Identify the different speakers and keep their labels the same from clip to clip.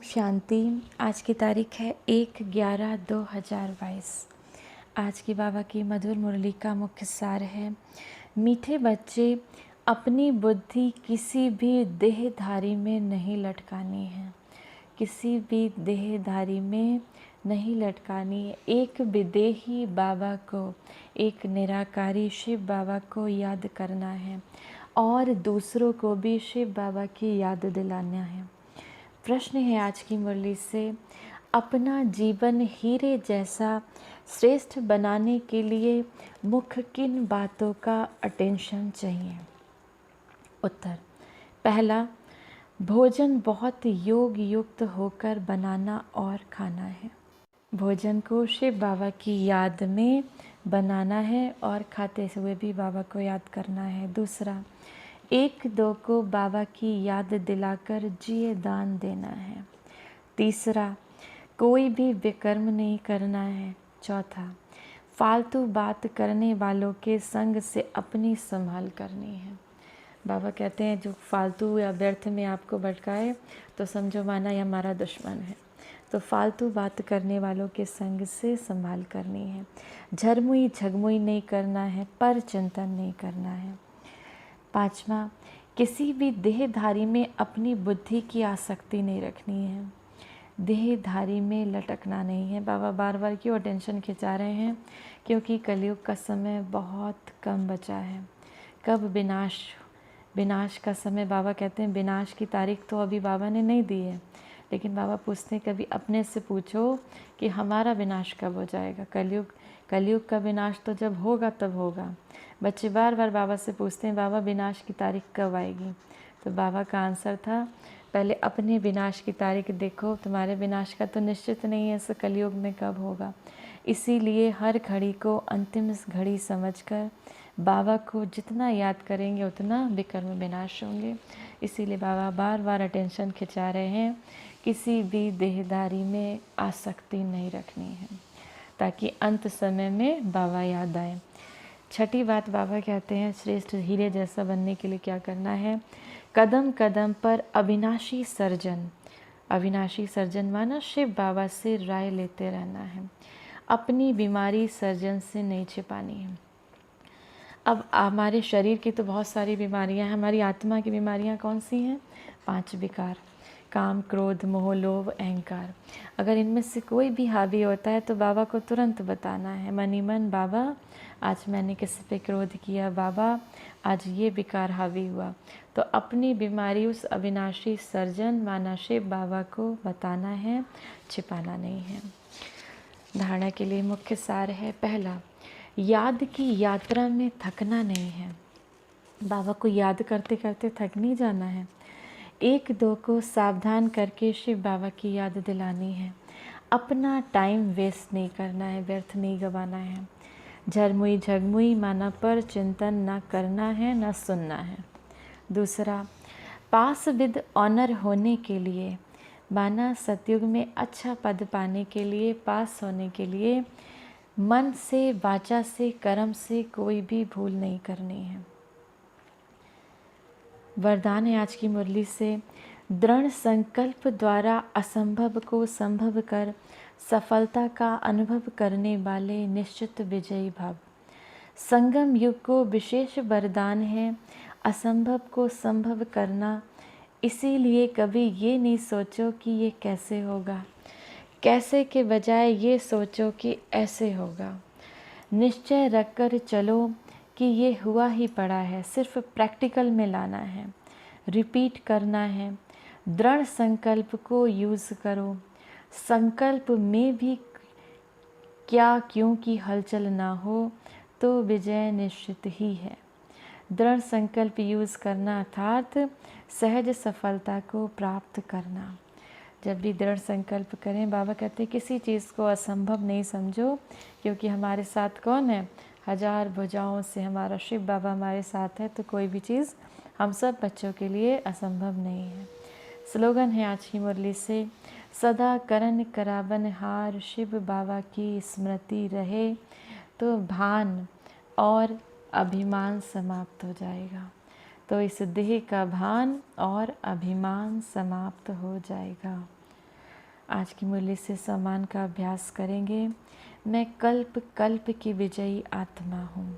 Speaker 1: शांति। आज की तारीख है 1/11/2022। आज की बाबा की मधुर मुरली का मुख्य सार है, मीठे बच्चे अपनी बुद्धि किसी भी देहधारी में नहीं लटकानी है, किसी भी देहधारी में नहीं लटकानी है। एक विदेही बाबा को, एक निराकारी शिव बाबा को याद करना है और दूसरों को भी शिव बाबा की याद दिलाना है। प्रश्न है आज की मुरली से, अपना जीवन हीरे जैसा श्रेष्ठ बनाने के लिए मुख्य किन बातों का अटेंशन चाहिए? उत्तर, पहला, भोजन बहुत योग युक्त होकर बनाना और खाना है। भोजन को शिव बाबा की याद में बनाना है और खाते हुए भी बाबा को याद करना है। दूसरा, एक दो को बाबा की याद दिलाकर जिए दान देना है। तीसरा, कोई भी विकर्म नहीं करना है। चौथा, फालतू बात करने वालों के संग से अपनी संभाल करनी है। बाबा कहते हैं जो फालतू या व्यर्थ में आपको भटकाए तो समझो माना ये हमारा दुश्मन है। तो फालतू बात करने वालों के संग से संभाल करनी है। झरमुई झगमुई नहीं करना है, पर चिंतन नहीं करना है। पाँचवा, किसी भी देहधारी में अपनी बुद्धि की आसक्ति नहीं रखनी है, देहधारी में लटकना नहीं है। बाबा बार बार क्यों अटेंशन खिंचा रहे हैं? क्योंकि कलयुग का समय बहुत कम बचा है। कब विनाश का समय, बाबा कहते हैं विनाश की तारीख तो अभी बाबा ने नहीं दी है, लेकिन बाबा पूछते हैं कभी अपने से पूछो कि हमारा विनाश कब हो जाएगा। कलयुग का विनाश तो जब होगा तब होगा। बच्चे बार बार बाबा से पूछते हैं बाबा विनाश की तारीख कब आएगी? तो बाबा का आंसर था पहले अपने विनाश की तारीख देखो, तुम्हारे विनाश का तो निश्चित नहीं है इस कलयुग में कब होगा। इसीलिए हर घड़ी को अंतिम घड़ी समझकर बाबा को जितना याद करेंगे उतना विकर्म विनाश होंगे। इसीलिए बाबा बार बार अटेंशन खिंचा रहे हैं, किसी भी देहदारी में आसक्ति नहीं रखनी है ताकि अंत समय में बाबा याद आए। छठी बात बाबा कहते हैं श्रेष्ठ हीरे जैसा बनने के लिए क्या करना है? कदम कदम पर अविनाशी सर्जन, अविनाशी सर्जन माना शिव बाबा से राय लेते रहना है। अपनी बीमारी सर्जन से नहीं छिपानी है। अब हमारे शरीर की तो बहुत सारी बीमारियां हैं, हमारी आत्मा की बीमारियां कौन सी हैं? 5 विकार, काम क्रोध मोह लोभ अहंकार। अगर इनमें से कोई भी हावी होता है तो बाबा को तुरंत बताना है मन ही मन, बाबा आज मैंने किसी पे क्रोध किया, बाबा आज ये विकार हावी हुआ। तो अपनी बीमारी उस अविनाशी सर्जन माना शिव बाबा को बताना है, छिपाना नहीं है। धारणा के लिए मुख्य सार है, पहला, याद की यात्रा में थकना नहीं है। बाबा को याद करते करते थक नहीं जाना है। एक दो को सावधान करके शिव बाबा की याद दिलानी है। अपना टाइम वेस्ट नहीं करना है, व्यर्थ नहीं गंवाना है। झरमुई झगमुई माना पर चिंतन ना करना है, ना सुनना है। दूसरा, पास विद ऑनर होने के लिए माना सतयुग में अच्छा पद पाने के लिए, पास होने के लिए मन से वाचा से कर्म से कोई भी भूल नहीं करनी है। वरदान है आज की मुरली से, दृढ़ संकल्प द्वारा असंभव को संभव कर सफलता का अनुभव करने वाले निश्चित विजयी भव। संगम युग को विशेष वरदान है असंभव को संभव करना। इसीलिए कभी ये नहीं सोचो कि ये कैसे होगा, कैसे के बजाय ये सोचो कि ऐसे होगा। निश्चय रखकर चलो कि ये हुआ ही पड़ा है, सिर्फ प्रैक्टिकल में लाना है, रिपीट करना है। दृढ़ संकल्प को यूज़ करो, संकल्प में भी क्या क्यों की हलचल ना हो तो विजय निश्चित ही है। दृढ़ संकल्प यूज़ करना अर्थात सहज सफलता को प्राप्त करना। जब भी दृढ़ संकल्प करें, बाबा कहते हैं किसी चीज़ को असंभव नहीं समझो, क्योंकि हमारे साथ कौन है? 1000 भुजाओं से हमारा शिव बाबा हमारे साथ है, तो कोई भी चीज़ हम सब बच्चों के लिए असंभव नहीं है। स्लोगन है आज की मुरली से, सदा करन करावन हार शिव बाबा की स्मृति रहे तो भान और अभिमान समाप्त हो जाएगा। तो इस देह का भान और अभिमान समाप्त हो जाएगा। आज की मुरली से सम्मान का अभ्यास करेंगे। मैं कल्प कल्प की विजयी आत्मा हूँ।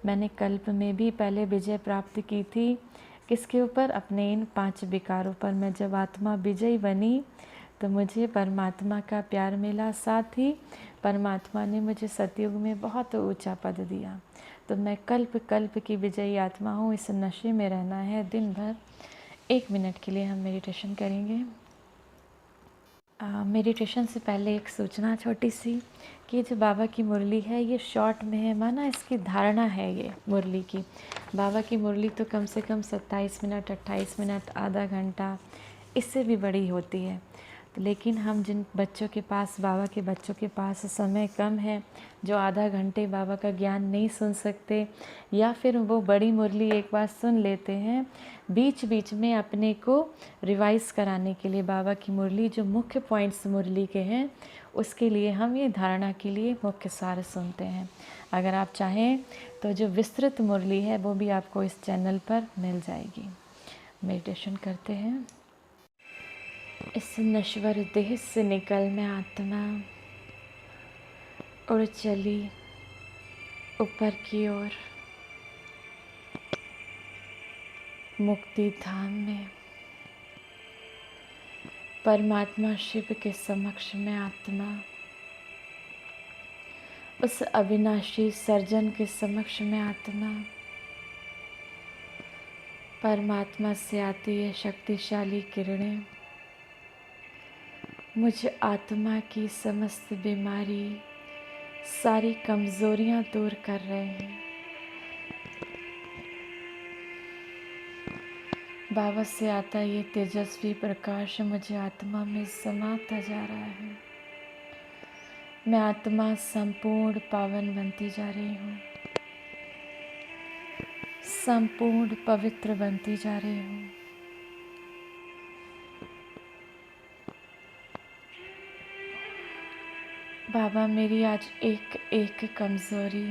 Speaker 1: मैंने कल्प में भी पहले विजय प्राप्त की थी। किसके ऊपर? अपने इन 5 विकारों पर। मैं जब आत्मा विजयी बनी तो मुझे परमात्मा का प्यार मिला, साथ ही परमात्मा ने मुझे सतयुग में बहुत ऊंचा पद दिया। तो मैं कल्प कल्प की विजयी आत्मा हूँ। इस नशे में रहना है दिन भर। 1 मिनट के लिए हम मेडिटेशन करेंगे। मेडिटेशन से पहले एक सूचना छोटी सी कि जो बाबा की मुरली है ये शॉर्ट में है, माना इसकी धारणा है ये मुरली की। बाबा की मुरली तो कम से कम 27 मिनट, 28 मिनट, आधा घंटा, इससे भी बड़ी होती है। तो लेकिन हम जिन बच्चों के पास, बाबा के बच्चों के पास समय कम है, जो आधा घंटे बाबा का ज्ञान नहीं सुन सकते, या फिर वो बड़ी मुरली एक बार सुन लेते हैं, बीच बीच में अपने को रिवाइज़ कराने के लिए बाबा की मुरली जो मुख्य पॉइंट्स मुरली के हैं उसके लिए हम ये धारणा के लिए मुख्य सार सुनते हैं। अगर आप चाहें तो जो विस्तृत मुरली है वो भी आपको इस चैनल पर मिल जाएगी। मेडिटेशन करते हैं। इस नश्वर देह से निकल मैं आत्मा उड़ चली ऊपर की ओर, मुक्ति धाम में। परमात्मा शिव के समक्ष में आत्मा उस अविनाशी सर्जन के समक्ष में आत्मा परमात्मा से आती है शक्तिशाली किरणें मुझ आत्मा की समस्त बीमारी, सारी कमज़ोरियाँ दूर कर रहे हैं। बाबा से आता ये तेजस्वी प्रकाश मुझे आत्मा में समाता जा रहा है। मैं आत्मा संपूर्ण पावन बनती जा रही हूँ, संपूर्ण पवित्र बनती जा रही हूँ। बाबा मेरी आज एक एक कमज़ोरी,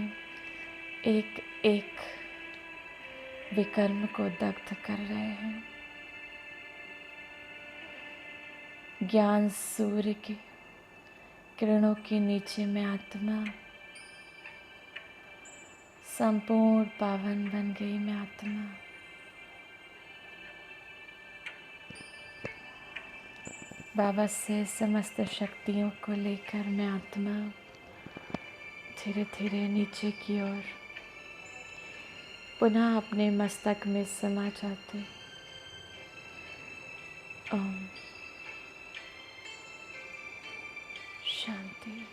Speaker 1: एक एक विकर्म को दग्ध कर रहे हैं। ज्ञान सूर्य की किरणों के नीचे मैं आत्मा संपूर्ण पावन बन गई। मैं आत्मा बाबा से समस्त शक्तियों को लेकर मैं आत्मा धीरे धीरे नीचे की ओर पुनः अपने मस्तक में समा जाती। ओम शांति।